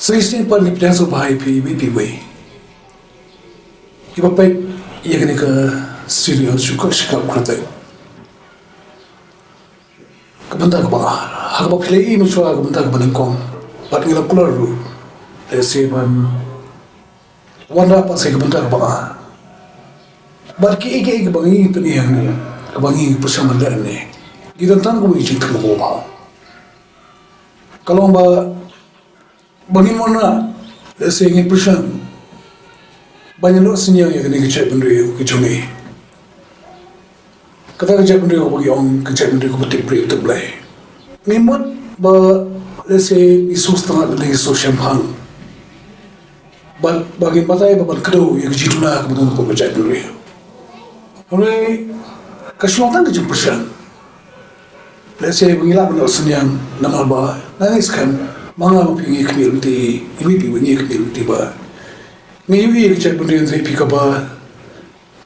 16 पर निपटान सो भाई भी वे ये बाप ये कने का सीरियल शुक्र करते कबंदा का बा हक बाप ले इन उचवा कबंदा का बने कौन बात ये कलर रू ऐसे बन वंडा पास एक कबंदा का बा बात की एक बंगी तो नहीं है बंगी पुष्प मंदिर ने इधर तन को भी चिंता को बा kalau bagi mana saya ingin pesan banyak orang senyum yang kena kecap benda kecuni kata kecap benda bagi orang kecap benda betul betul terbelai memang saya isu setengah dari sosial hang bagi mata yang bapak kedua yang kecil lah kemudian untuk kecap benda oleh kesulitan kecap pesan saya mengilah benda senyum nama bah nangis kan mga mapingi community, iwipi wengi community ba. Ngayon yung kichay bunda yung zaypi ka ba,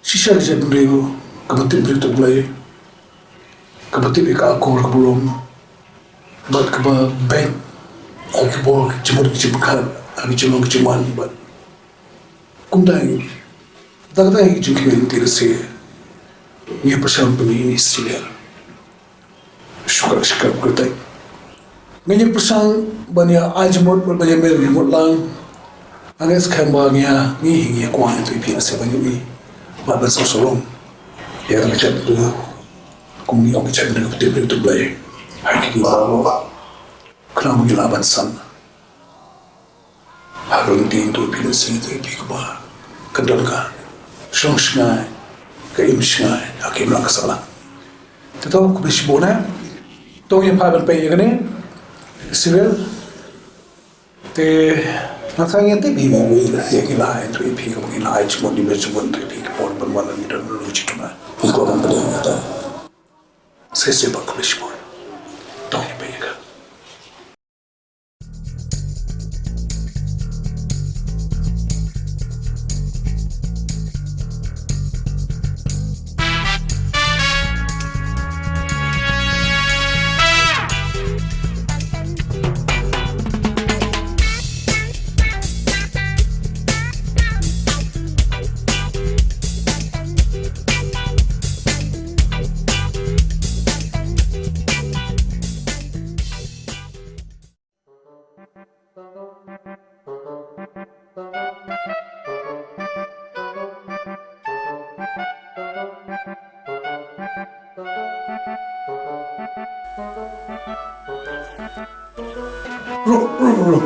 sisya kichay bunda yung kabatib rin taglay, kabatib ika akor kabulong, bat ka ba bank, ay ka ba kicimod kicimkan, ay kicimong kichiman, bat. Kung dahil, dagdag yung community na siya, niya pa siyang pamini sila. Syukar kurtay. Ngayon pusang banyak ajmut banyak remote lang ang eskan bagnya ni hingi kuan itu ipi asa banyak ni badan sosolong ya kan chat tu kumi orang chat dengan betul betul belai hari kita kena mengilaban san harun din tu ipi nasi tu ipi kuba kendal ka song shngai ka im shngai hakim lang kasala tetapi kubis bona tu yang paben pe ya kan Civil, te nasanya te bimu ini sih kita itu ipi kemungkinan aja cuma di meja cuma itu ipi kepon bermalam itu lucu cuma itu orang berdua ada saya sebab kulis pun tahu apa ya kan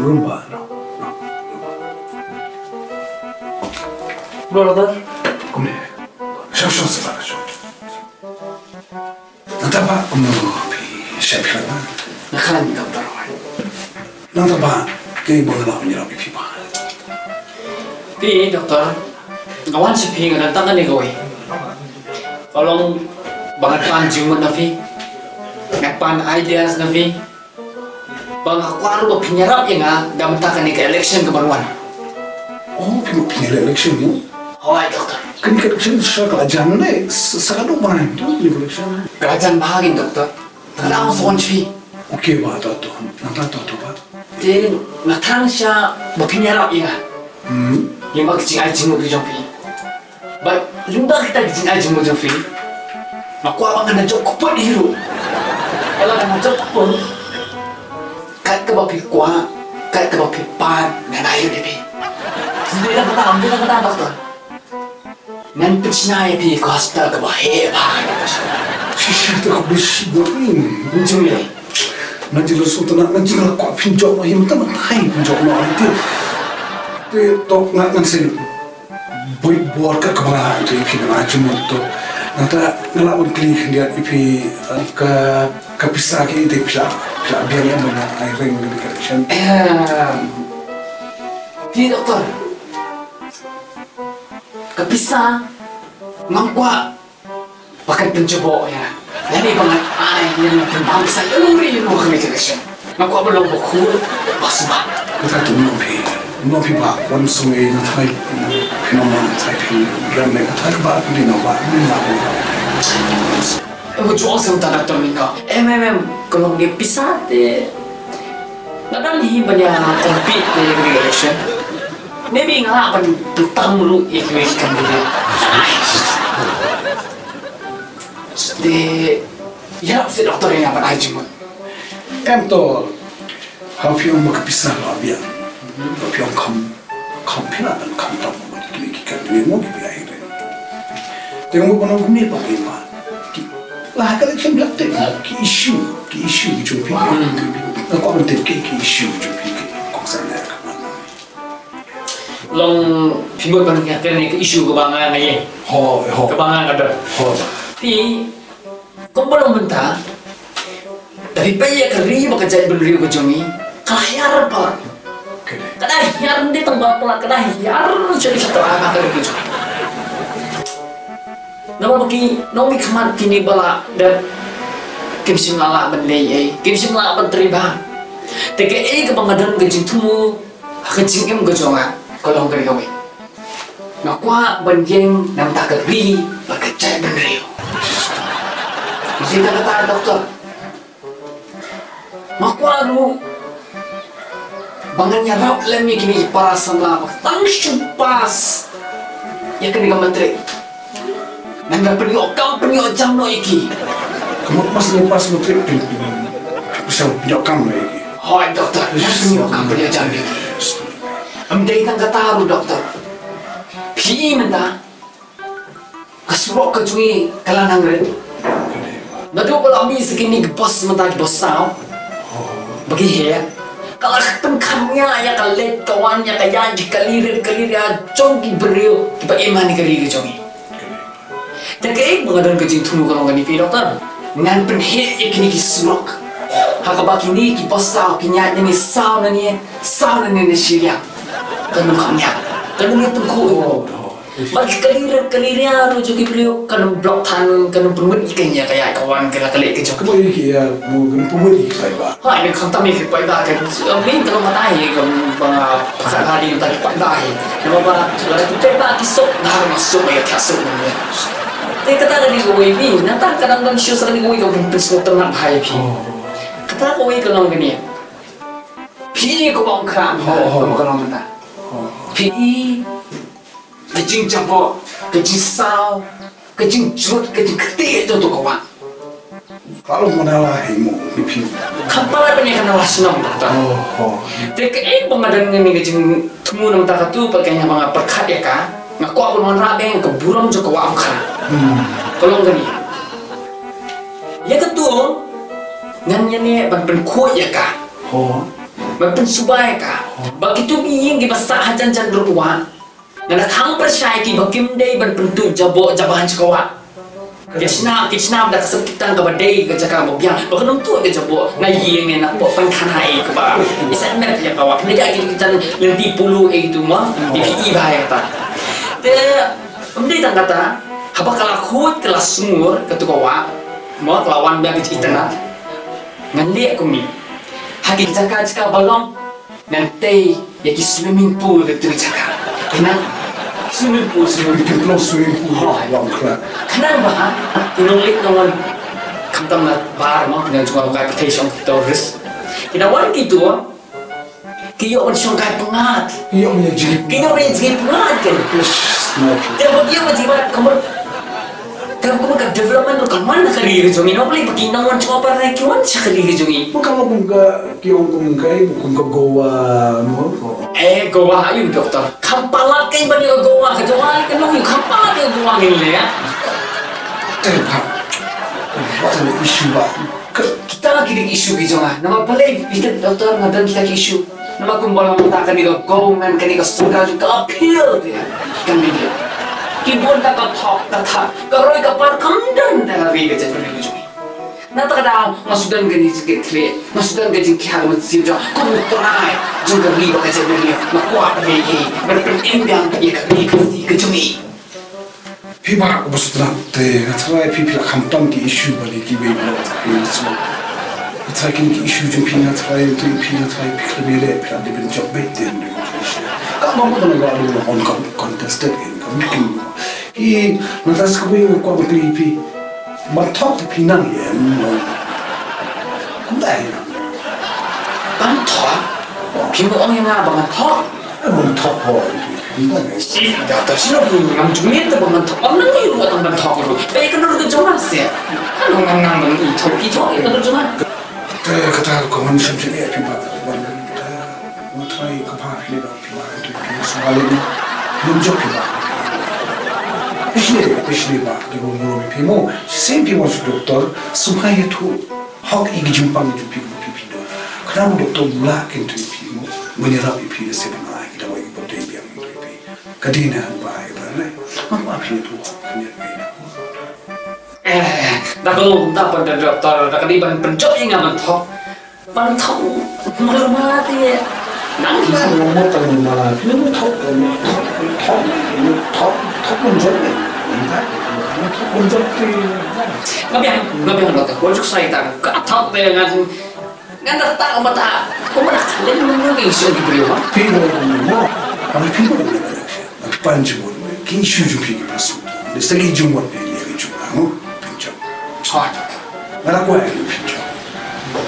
Rumba. Brother, Come here. Show sebelah show. Nanti apa? Pi chef lah. nakalan ka bro. Nanti apa? Kayak boleh lah menyerap pi pa. Pi doktor, awan si Pi nga tangan ni gawin. Kalau bangat pan jimat na Pi, pan ideas na Pi. Bang aku aru penyerap ya nga damtakan ni ka election kebaruan. Oh, pilih election ya? Hoy doktor. Kan election siya kerajaan na sakado mana itu election. Kerajaan bahagin doktor. Tanang sa Pi. Okay ba to? Nanti ba? Then matang siya penyerap ya. Yang magcing ajing mo dijong Pi. But lumba kita gijing ajing mo dijong Pi. Nakuha bang ka na jok kupon hero. Kalau ka na jok kupon, kahit ka ba pikwa, kahit ka ba pipan, nanayo ni Pi. Hindi lang kata doktor. Nanpits na ya Pi, ko hospital ka ba, heba ka siya. Siya to ko bisi doin. Unjung yun. Nanti lo sultan nanti lo kau pinjau no himu teman hai pinjau no itu. Itu ngan sih. Buat ke kemana itu ipi nama cuma itu. Nanti ngelak klik dia ipi ke pisah ke itu pisah biar yang mana air ring di collection. Di dokter. Kepisah ngangkwa pakai pencoba ya. Jadi banget aneh yang tentang bisa luri yang mau kami collection. Ngangkwa belum buku basma. Kita tu nopi ba wan sungai nanti phenomenon nanti ramai nanti ba di nopi nanti. Aku jual sebentar dokter Mika. Kalau dia pisah deh Nadang hi banyak compete di election. Maybe ngah ban tentang lu equation dia. Jadi ya si doktor yang apa aja mah. Em to how you mak pisah lah biar. How you kam pina dan kam tak mau kita dia mau kita akhirnya. Tengok mana guni pakai mah. Lah kalau kita bilang tu ki issue ki jumpi. Aku ambil ki issue jumpi kau sana kemana. Long pimut ban kita ni isu kebangan lagi. Ho. Kebangan ada. Ho. Tapi kau belum mentah. Tapi banyak keri bekerja berdiri ke jumi. Kahayar apa? Kahayar ni tambah pula kahayar jadi satu apa kali ke jumi. Nama bagi nomi kemat kini bala dan kim simlala bendai kim simlala benteriba. Teke kebangadan kejing tumu kejing em kejonga kalau kari kami. Nakwa banjeng nam tak keri bekerja berdiri. Jadi kata doktor. Makwaru bangannya rap lemi kini para sama tang syupas ya kini menteri nanda penio jam no iki Kamu pas lepas menteri bisa penyokam lagi. hoi doktor penio jam iki amdai tang kataru doktor pi menta kasbok kejui kalanang red nadu pelami sekini bos menta bos sao bagi ya kalau penkamnya ya kalet kawannya kaya kalirir ya jongki beriu tiba iman ni kali jongi dan kayak mengadon kejing tunu kalau ngani fi doktor nan penhe ikni ki surok hakabaki ni ki pasau kinya ni sauna ni siria kanum kamnya kanum itu ku bagi kalirir joki beriu kanum blok tan kanum pengut ikannya kayak kawan kala kalet ke joki Kamu ini ya mau pemudi saya bah. ha ini kan kami ke pai dah kan min kalau matai kan pasal hari tadi pai dah nama ba kalau kita pai kisok dah masuk ya kasuk ni tapi kata tadi gue ini nanti kadang-kadang show sekali gue kau berpersekutu tenang hai pi kata gue kalau gini pi kau bang kram kalau mana pi kejing jabo kejing sao kejing jut kejing ketik itu tu kawan Kalau mana lah himu pipi. kapal apa ni kena wasenam doktor Teka pemadan ni kejing temu nama tak tu pakainya bang perkat ya kan ngaku aku non rabe yang keburam juga wak kan kalau gini ya ketua ngannya ni ban kuat ya kan ban subai kan begitu biing di masa hajan cenderung Nana thang percaya ki bakim day ban pentu jabahan cakawa. Kisnap dah kesakitan ke badai ke cakap biang. Bahkan untuk ke jabo na yeng ni nak pan kanai ke ba. Isan mer ya kawak. Ni jadi kita nanti pulu itu mah DPI bahaya kata. Te amdai tang kata haba kala khut kelas sumur ketukawa mau lawan biang kita ngandek kumi. Haki cakap balong nanti ya ki swimming pool ke tu cakap. Kenapa? Swimming pool. Long crap. Kenapa? Inulit naman kamtam na bar mo dengan juga reputation tourist. Kinawan gitu, kiyo man siyang kahit pangat. Iyo punya jeep. Kiyo man yung jeep pangat kan. Kaya pag iyo man jeep kamar. Kaya kung magka-development o kaman na karir jongi, no play paginawan siya para na kiwan siya karir jongi. Bukan lo kung Goa no. Goa ayun doktor. Kampalat kayo ba niyo Goa? Kajawa ka nung yung kampalat yung Goa nila ya. Pak. What's the issue ba? Kita lagi di isu gitu mah. Nama balik kita dokter ngadan kita isu. Nama kumbang mengatakan di go man kan di surga juga appeal dia. Kan dia. Kibon tak talk tak. Kalau ia par kamdan dah riga jadi riga juga. Nata kada masudan gani sikit clear. Masudan gani kihal masih jo. Kamu try juga riga jadi riga. Nakuat dia. Berpindah ia riga ke jumi. Pipa aku maksud nak try pipi lah kamtam ki issue balik ki baby lot. Try kini ki issue jumpi nak try itu pipi nak try pipi lebih leh pipi ada benjok bete ni. Kau mahu tu nak ada on contested ni. Kau bikin ki nanti sekarang kau beli pipi batok tu pinang ya. Kau dah ya. ban thọ phim của ông nga bằng thọ Ang top boy. si data sino ngam jumit ta bằng thọ ông nang yêu tang ban thọ ko pe kan ru jo ma se ano ngam i thọ kan ru jo ma Kata ko man sim sini piba. Mo try ko pa pili ba piba. Sumali ni lumjo piba. Pishli ba. Di mo mo pimo. Sim pimo su doktor sumai tu hok igi jumpang ju pibo pipido. Kana mo doktor mula kintu pimo. Menira pipi se ba kita wa ibo de biang pipi. Kadina ba ba ne. Ma pili tu. dah kalau tak pada doktor dah kali ban pencok yang aman thok malu mati nang Kita ngomong tentang malah, kita mau top menjot ni, top menjot ni. ngabiang doktor kau saya tak thok dengan tak amat tak kau mana kalian mungkin isu di bawah People ni, kami people ni nak panjang, kini isu jumpa kita masuk. Lestari jumpa ni, lagi jumpa, mu panjang. Mana kau yang panjang?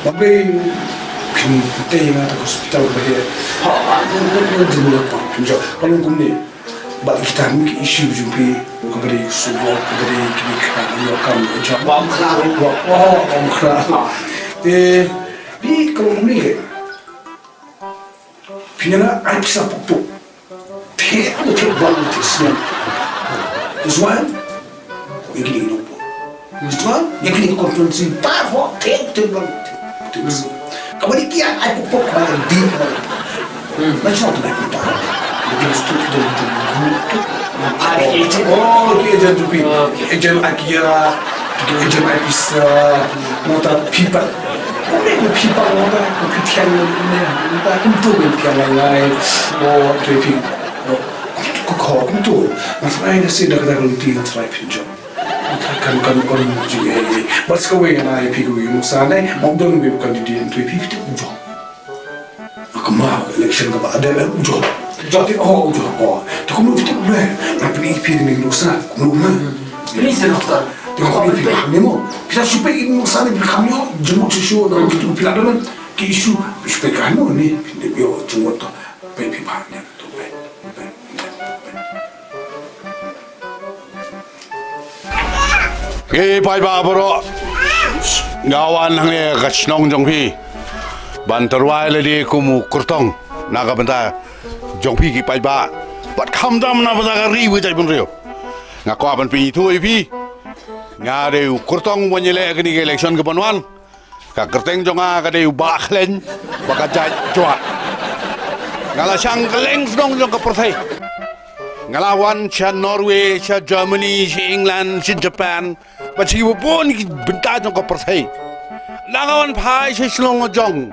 Tapi kini kita yang ada hospital berada, ada jumpa panjang. Kalau kau ni, bagi kita mungkin isu jumpa, kepada subuh, kepada kini kita kami jumpa. Wang kelar. Wang kelar. Bi kalau ni, pina ai bisa pupuk. Ada bang tisnya. Iswan, yang ini nopo. Iswan, yang ini konferensi parvo, bang tis. Kemudian kia ai pupuk kepada di. Macam tu nak kita. Lebih stupid dari itu. Oh, dia jangan jupi. Ejen akia, ejen ai bisa. Nota pipa. Kau pipa nota, kau pikiran ni. Nota kau tu pikiran lain. Oh, tu pipa. Kau tu, masalah ini sih dah kalau tiga try pinjam. Kan juga. Bas kau yang naik pigu yang sana, mau dong web kandidat tu pipa tu ujung. Aku mau election ke ada ujung. Jadi ujung. Tu kau mau kita boleh. Tapi ni pipa ni nusa, kau mau. Please doktor Tengok ni pipa ni mo. Kita supaya ini nusa ni berkamyo, jemuk susu dalam kita pipa dalam. Ki isu supaya kanu ni, ni bio jemuk tu, pipa ni tu. Pai ba bro ngawan hangne kachnong jongpi bantarwai le di kumu kurtong naga banta jongpi ki pai ba bat khamdam na bada ri wi jai bun rio ngako ban pi thu pi ngare kurtong wanyele gni election ke banwan ka kerteng jonga ka de ba khlen baka jai jwa ngala sang keleng snong jong ka prothai ngalawan cha Norway cha Germany cha England cha Japan but he was born bentar jong ko perthai langawan phai cha slong jong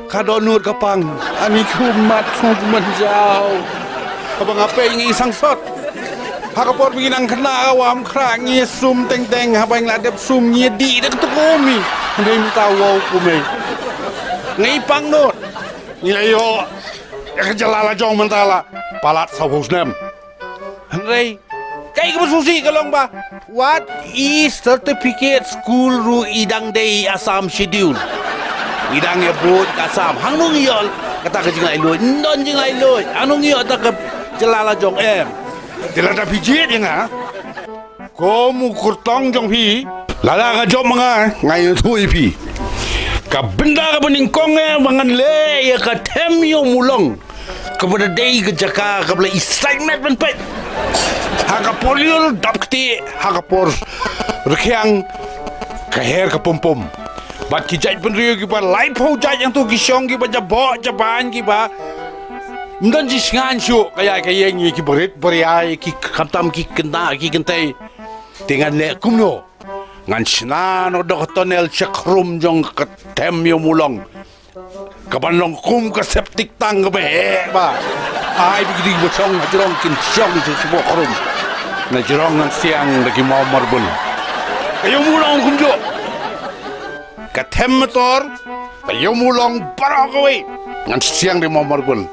kadonur kapang ani kumat menjau abang apa ingi sangsot hakapor binang kena awam krang ngi sum teng teng habang ladep sum ngi di dak tukumi ndem tawo kume ngi pang not ni ayo jalala jong mentala palat sawusnem Henry, kay kebususi kalong ba? What is certificate school ru idang day Assam schedule? Idang ya bud Assam. Hangnung yol kata ke jingai loy, non jingai loy. Anung yol tak ke jelala jong Jelala pijit ya nga. Komu kurtong jong pi. Lala ka job mga ngayon thui pi. Ka benda ka beningkong mangan le ya ka tem yo mulong. Kepada day ke jaka kepada assignment penpet. Hakapor yun dapkti hakapor rekyang kaher kapumpum. Bat kijaj penriyo kiba live ho jaj yang tu kisyong kiba jabo jaban kiba. Mdan jisngan syu kaya ngi kiberit beriai ki kamtam ki kena ki kentai. Dengan le kumno. Ngan sinan odo tonel cekrum jong ketem yo mulong. Kabanlong kum ke septik tang ke behe ba. Ai bigdi bocong jerong kin syong je sebuah korum. Na jerong ngan siang lagi mau marbun. Kayo mulong kumjo. Katem motor kayo mulong barakowe. Ngan siang di mau marbun.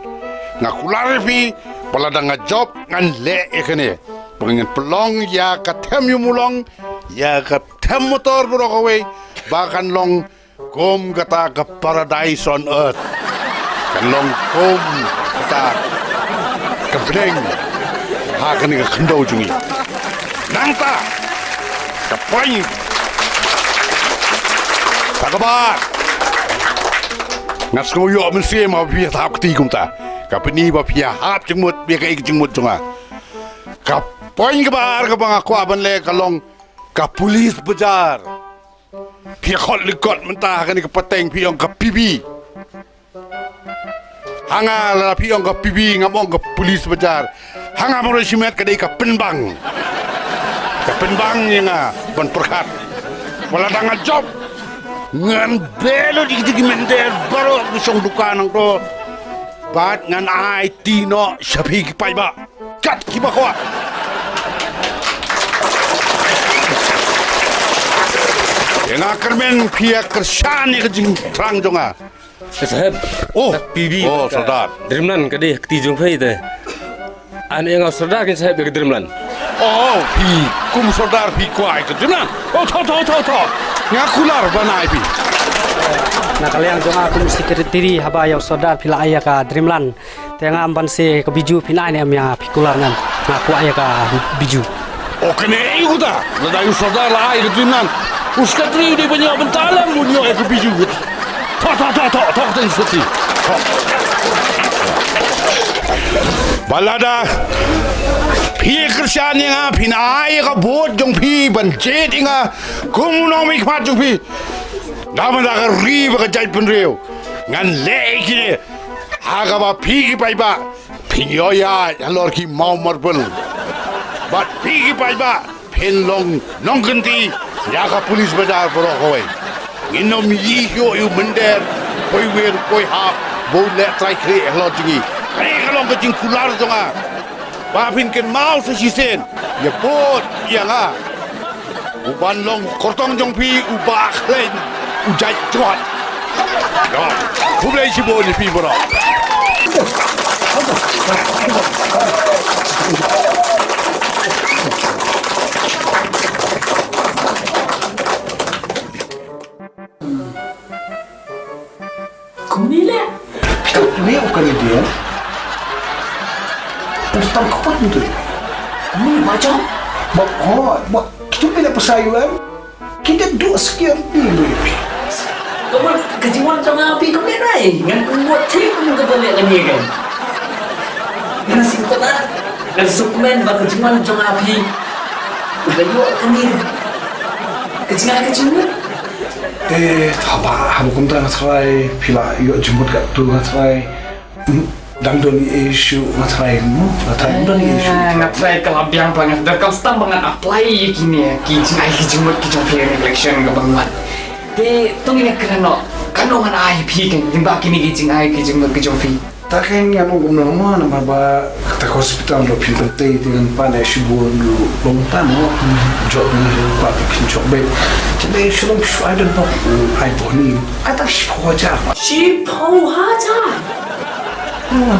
Ngakular pi palada ngajob ngan le ekene. Pengen pelong ya katem yo mulong ya katem motor barakowe. Bahkan long Kom kata ke paradise on earth. kan long kom ta kebreng ha kan ga khndo jungi nang ta kapai Sakabat ngas ko yo men se ma bi thap ti kum ta ka pani ba phia hap jingmut bi ka ik jingmut junga ka poin ka bar ka bang ko ban le ka long ka police bajar phia khot likot men ta ka ni ka pateng phi ong ka pibi hanga la phi ong ka pibi ngamong ka police bajar hanga mo simet ka dei ka penbang nga ban perkat wala dangal job ngan belo di mender baru busong dukan ang to bat ngan ai tino sabi ki pai ba kat ki ba ko yang akermen pia kersan ni kejing terang jonga Sahib, oh PB oh soldat Drimlan kadi hati jumpa itu. Ane yang soldat kan sahib ke Drimlan. oh pi kum soldat pi kuai ke jena oh tho ngakular banai pi Nak kalian jangan aku mesti kiri haba yang saudar pila ayah ka Dreamland. Tengah amban se ke biju pina ni amya pikular nan. Ngaku ayah ka biju. oh kene iu ta na yu soldat la ai ke jena uska tri di banyak bentalam bunyo ke biju tho ten suti balada phi kersan yang pinai ka bot jong phi ban chet inga kumunong mi khat jong phi daman da ri ba jai pun reu ngan le ki aga ba phi ki pai ba phinyo ya lor ki mau mar bul bat phi ki pai ba phin long nong ganti ya ka police bazar bro hoy nginom yi yo yu mender koi wer koi ha bo le trai kre lor jingi kai ka long ka jing kular jonga ba phin ken mau sa sisen ya bot ya nga uban long kortong jong phi uba klen ujai jot no kublai si bo ni phi bro Kumile. Ni bukan dia. Terus tak kuat itu. Macam Bak kita bila persayuan kita dua sekian dulu. kamu kejiwan jangan api kamu ni. Ngan buat trip kamu kebalik lagi kan. Ngan singkat lah. Ngan Superman bak kejiwan jangan api. Bayu kami kejiwan. Apa kumta ngatrai pila yo jemput kat tu ngatrai dangdon isu ngatrai isu ngatrai kelabiang banget dan kau stang banget apply kini ya kijimut fair election ke bangunan de tong ini kena kanongan IP kan jimba kini kijimut fi taken yang ngomong nama nama ba kata hospital lo pintai dengan pandai shibun lu longtan lo job ni ba bikin job be jadi shalom I don't know I boni ada shipoja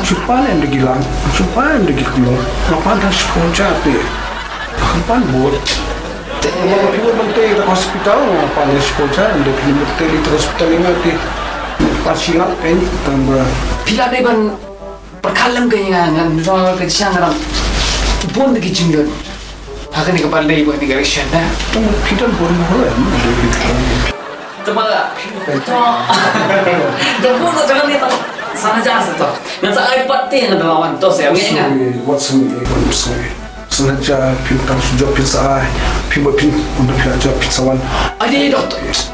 Chupan yang digilang, chupan yang digilang, apa dah shipoja be, apa buat? Kalau people bentai di hospital, apa dah shipoja yang bentai di hospital ini nanti pasien kan tambah. Pila deban perkalam kaya ngan kecil ngan pun degi jinggot. Hakan ni kapal dei buat election dah. Kita pun boleh. Temaga. Dapur tu jangan ni tak sana jasa tu. Nanti iPad tu yang lawan tu saya ingat. What's me? Sengaja pintar sujud pintar pimba pin untuk pelajar pinsawan. Adi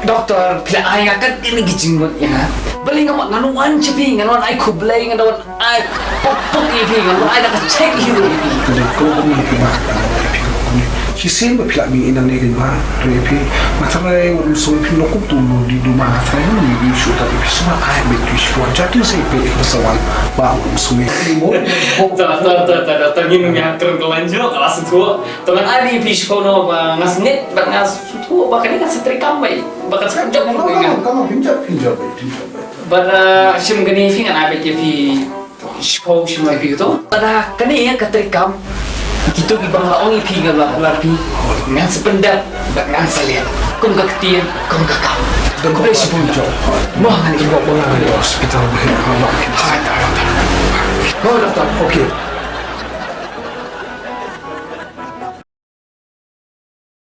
doktor pila ayah kan ini gijingut ya. Beli ngamak nganuan cepi nganuan ay kublay nganuan ay popok ipi nganuan ay nakacek hidup ipi. Jadi kalau kami pimah Kisim pila mi inang ni ba repi matrai ul so pin no kutu di rumah matrai ni di isu tapi semua ay betul isu jadi saya pe pesawat ba sumi Tak ingin yang terlanjur kelas itu. Teman ada di sekolah ngasnet, ngas itu bahkan ini kan setrikam baik, bahkan sekarang job mungkin. kamu pinjam. Pada sim gini fingan apa TV sekolah sim lagi itu. Pada kini ya ketrikam. Kita di bangla ongi pingan lah larpi. Ngan sependat, ngan salian. Kum kaktian, kum kakam. Kau boleh sibuk jauh. Mahal ibu pulang. Hospital, Hai, hai, hai. Kau dah tahu. okey.